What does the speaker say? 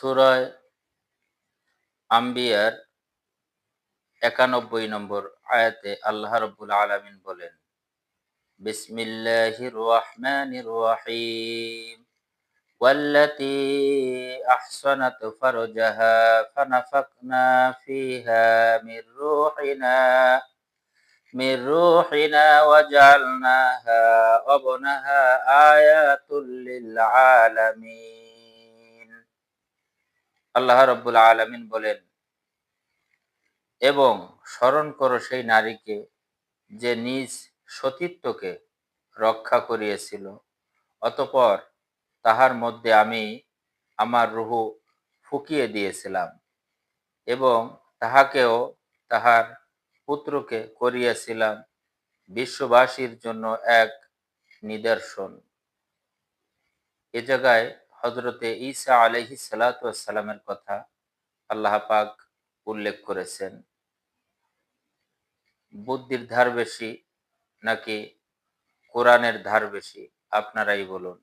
সূরা আম্বিয়ার ৯১ নম্বর আয়াতে আল্লাহ রাব্বুল আলামিন বলেন, বিসমিল্লাহির রহমানির রহিম ওয়াল্লাতী আহসানাত ফারজাহা ফানাফাখনা ফিহা মির রূহিনা ওয়াজআলনাহা ওয়াবনাহা আয়াতুল লিল আলামিন। আল্লাহ রাব্বুল আলামিন বলেন, এবং স্মরণ করো সেই নারীকে যে নিজ সতীত্বকে রক্ষা করিয়েছিল, অতঃপর তাহার মধ্যে আমি আমার রূহ ফুঁকিয়ে দিয়েছিলাম এবং তাহাকেও তাহার পুত্রকে করিয়াছিলাম বিশ্ববাসীর জন্য এক নিদর্শন। এ জায়গায় হযরতে ঈসা আলাইহিস সালাতু ওয়াস সালামের কথা আল্লাহ পাক উল্লেখ করেছেন। বুদ্ধির ধার বেশি নাকি কোরআনের ধার বেশি? আপনারাই বলুন।